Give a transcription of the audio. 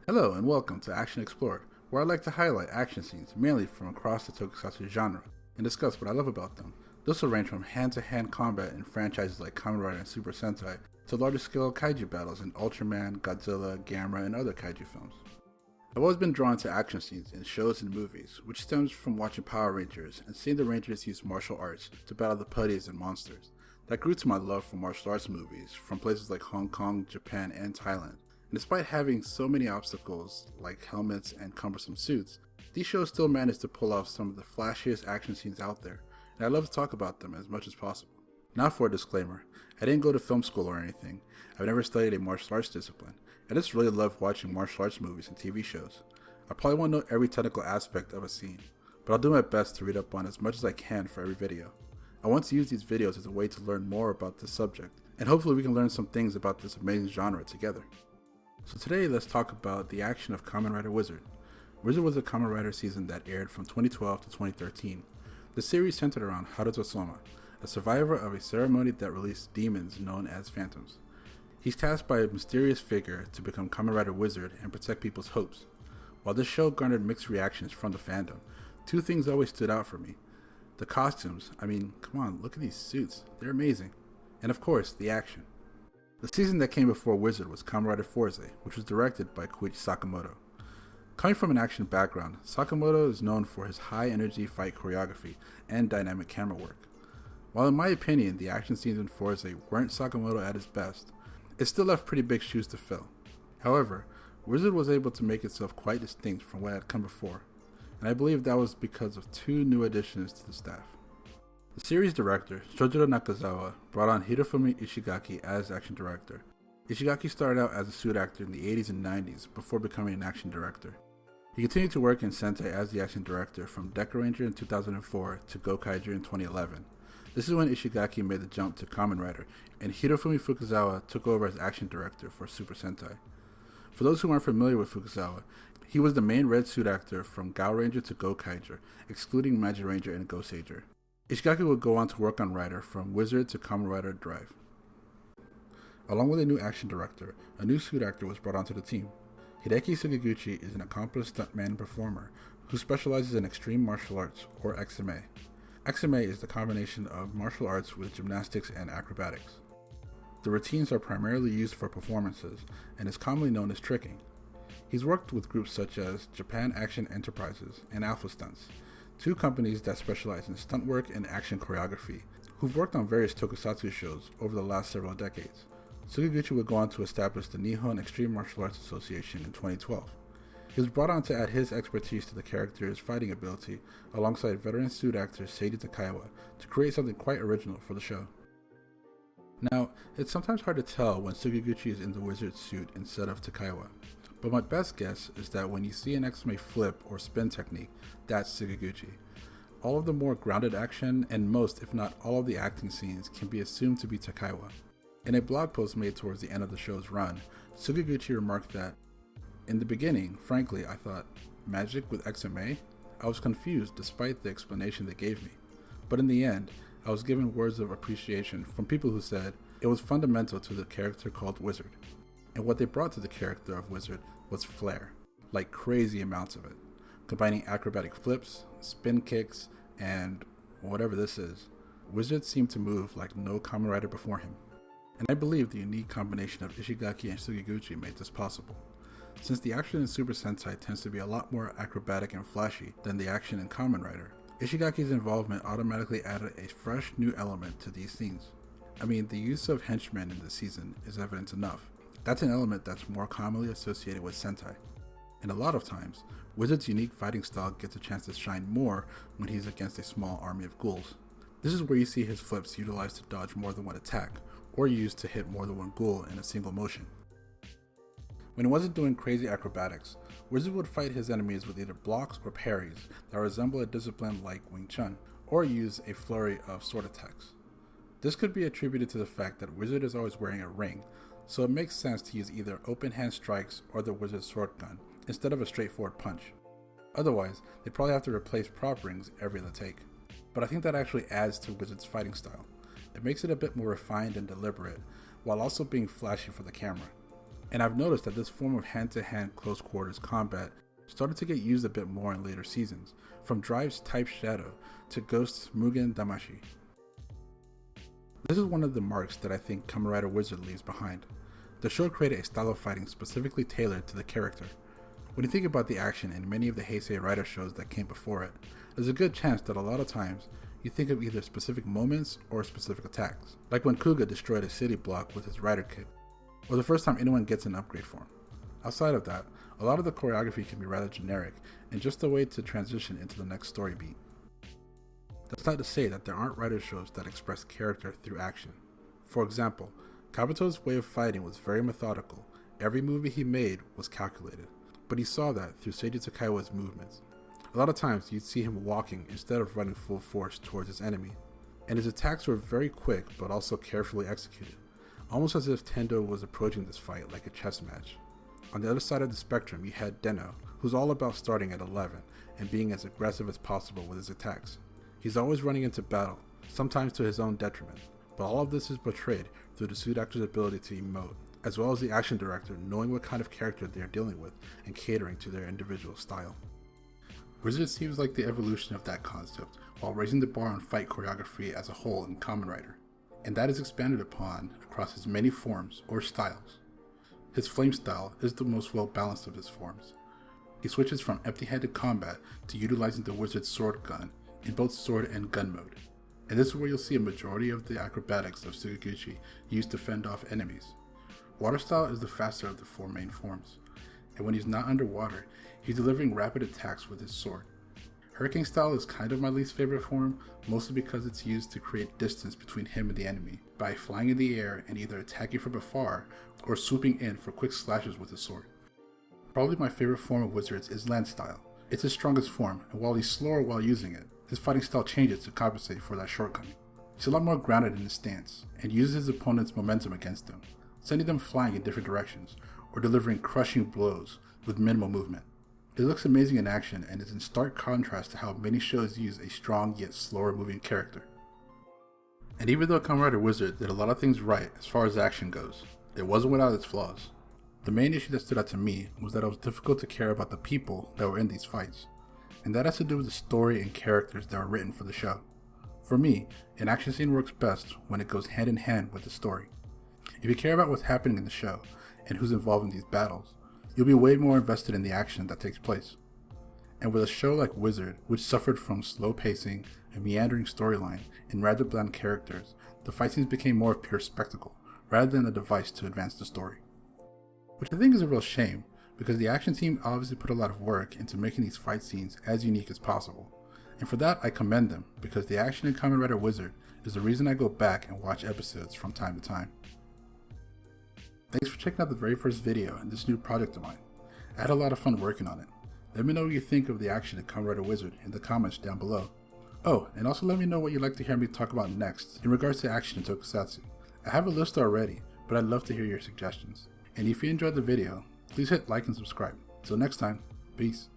Hello and welcome to Action Explored, where I like to highlight action scenes mainly from across the tokusatsu genre and discuss what I love about them. This will range from hand-to-hand combat in franchises like Kamen Rider and Super Sentai to larger scale kaiju battles in Ultraman, Godzilla, Gamera, and other kaiju films. I've always been drawn to action scenes in shows and movies, which stems from watching Power Rangers and seeing the Rangers use martial arts to battle the putties and monsters. That grew to my love for martial arts movies from places like Hong Kong, Japan, and Thailand. And despite having so many obstacles, like helmets and cumbersome suits, these shows still manage to pull off some of the flashiest action scenes out there, and I love to talk about them as much as possible. Now for a disclaimer, I didn't go to film school or anything. I've never studied a martial arts discipline. I just really love watching martial arts movies and TV shows. I probably won't know every technical aspect of a scene, but I'll do my best to read up on as much as I can for every video. I want to use these videos as a way to learn more about this subject, and hopefully we can learn some things about this amazing genre together. So today let's talk about the action of Kamen Rider Wizard. Wizard was a Kamen Rider season that aired from 2012 to 2013. The series centered around Haruto Soma, a survivor of a ceremony that released demons known as phantoms. He's tasked by a mysterious figure to become Kamen Rider Wizard and protect people's hopes. While this show garnered mixed reactions from the fandom, two things always stood out for me. The costumes, come on, look at these suits, they're amazing. And of course, the action. The season that came before Wizard was Kamen Rider Forze, which was directed by Koichi Sakamoto. Coming from an action background, Sakamoto is known for his high-energy fight choreography and dynamic camera work. While in my opinion the action scenes in Forze weren't Sakamoto at his best, it still left pretty big shoes to fill. However, Wizard was able to make itself quite distinct from what had come before, and I believe that was because of two new additions to the staff. The series director, Shojiro Nakazawa, brought on Hirofumi Ishigaki as action director. Ishigaki started out as a suit actor in the 80s and 90s before becoming an action director. He continued to work in Sentai as the action director from Deca Ranger in 2004 to Gokaiger in 2011. This is when Ishigaki made the jump to Kamen Rider, and Hirofumi Fukuzawa took over as action director for Super Sentai. For those who aren't familiar with Fukuzawa, he was the main red suit actor from Gao Ranger to Gokaiger, excluding Magic Ranger and Goseiger. Ishigaki would go on to work on Rider from Wizard to Kamen Rider Drive. Along with a new action director, a new suit actor was brought onto the team. Hideki Sugiguchi is an accomplished stuntman and performer who specializes in extreme martial arts, or XMA. XMA is the combination of martial arts with gymnastics and acrobatics. The routines are primarily used for performances and is commonly known as tricking. He's worked with groups such as Japan Action Enterprises and Alpha Stunts, two companies that specialize in stunt work and action choreography, who've worked on various tokusatsu shows over the last several decades. Sugiguchi would go on to establish the Nihon Extreme Martial Arts Association in 2012. He was brought on to add his expertise to the character's fighting ability alongside veteran suit actor Seiji Takaiwa to create something quite original for the show. Now, it's sometimes hard to tell when Sugiguchi is in the wizard suit instead of Takaiwa, but my best guess is that when you see an XMA flip or spin technique, that's Sugiguchi. All of the more grounded action and most, if not all of the acting scenes can be assumed to be Takaiwa. In a blog post made towards the end of the show's run, Sugiguchi remarked that, "In the beginning, frankly, I thought, magic with XMA? I was confused despite the explanation they gave me. But in the end, I was given words of appreciation from people who said it was fundamental to the character called Wizard. And what they brought to the character of Wizard was flair, like crazy amounts of it, combining acrobatic flips, spin kicks, and whatever this is. Wizard seemed to move like no Kamen Rider before him. And I believe the unique combination of Ishigaki and Sugiguchi made this possible. Since the action in Super Sentai tends to be a lot more acrobatic and flashy than the action in Kamen Rider, Ishigaki's involvement automatically added a fresh new element to these scenes. The use of henchmen in this season is evident enough. That's an element that's more commonly associated with Sentai. And a lot of times, Wizard's unique fighting style gets a chance to shine more when he's against a small army of ghouls. This is where you see his flips utilized to dodge more than one attack, or used to hit more than one ghoul in a single motion. When he wasn't doing crazy acrobatics, Wizard would fight his enemies with either blocks or parries that resemble a discipline like Wing Chun, or use a flurry of sword attacks. This could be attributed to the fact that Wizard is always wearing a ring, so it makes sense to use either open hand strikes or the Wizard's sword gun, instead of a straightforward punch. Otherwise, they'd probably have to replace prop rings every other take. But I think that actually adds to Wizard's fighting style. It makes it a bit more refined and deliberate, while also being flashy for the camera. And I've noticed that this form of hand-to-hand close quarters combat started to get used a bit more in later seasons, from Drive's Type Shadow to Ghost's Mugen Damashi. This is one of the marks that I think Kamen Rider Wizard leaves behind. The show created a style of fighting specifically tailored to the character. When you think about the action in many of the Heisei Rider shows that came before it, there's a good chance that a lot of times you think of either specific moments or specific attacks, like when Kuga destroyed a city block with his Rider Kick, or the first time anyone gets an upgrade form. Outside of that, a lot of the choreography can be rather generic and just a way to transition into the next story beat. That's not to say that there aren't Rider shows that express character through action. For example, Kabuto's way of fighting was very methodical. Every move he made was calculated, but he saw that through Seiji Takaiwa's movements. A lot of times you'd see him walking instead of running full force towards his enemy, and his attacks were very quick but also carefully executed, almost as if Tendo was approaching this fight like a chess match. On the other side of the spectrum you had Den-O, who's all about starting at 11 and being as aggressive as possible with his attacks. He's always running into battle, sometimes to his own detriment, but all of this is portrayed through the suit actor's ability to emote, as well as the action director knowing what kind of character they are dealing with and catering to their individual style. Wizard seems like the evolution of that concept, while raising the bar on fight choreography as a whole in Kamen Rider, and that is expanded upon across his many forms or styles. His flame style is the most well balanced of his forms. He switches from empty-handed combat to utilizing the wizard's sword gun in both sword and gun mode, and this is where you'll see a majority of the acrobatics of Sugiguchi used to fend off enemies. Water style is the faster of the four main forms, and when he's not underwater, he's delivering rapid attacks with his sword. Hurricane style is kind of my least favorite form, mostly because it's used to create distance between him and the enemy by flying in the air and either attacking from afar or swooping in for quick slashes with his sword. Probably my favorite form of Wizards is land style. It's his strongest form, and while he's slower while using it, his fighting style changes to compensate for that shortcoming. He's a lot more grounded in his stance, and uses his opponent's momentum against them, sending them flying in different directions, or delivering crushing blows with minimal movement. It looks amazing in action and is in stark contrast to how many shows use a strong yet slower moving character. And even though Kamen Rider Wizard did a lot of things right as far as action goes, it wasn't without its flaws. The main issue that stood out to me was that it was difficult to care about the people that were in these fights, and that has to do with the story and characters that were written for the show. For me, an action scene works best when it goes hand in hand with the story. If you care about what's happening in the show and who's involved in these battles, you'll be way more invested in the action that takes place. And with a show like Wizard, which suffered from slow pacing, a meandering storyline, and rather bland characters, the fight scenes became more of pure spectacle, rather than a device to advance the story. Which I think is a real shame, because the action team obviously put a lot of work into making these fight scenes as unique as possible. And for that I commend them, because the action in Kamen Rider Wizard is the reason I go back and watch episodes from time to time. Thanks for checking out the very first video in this new project of mine. I had a lot of fun working on it. Let me know what you think of the action in Kamen Rider Wizard in the comments down below. Oh, and also let me know what you'd like to hear me talk about next in regards to action in tokusatsu. I have a list already, but I'd love to hear your suggestions. And if you enjoyed the video, please hit like and subscribe. Till next time, peace.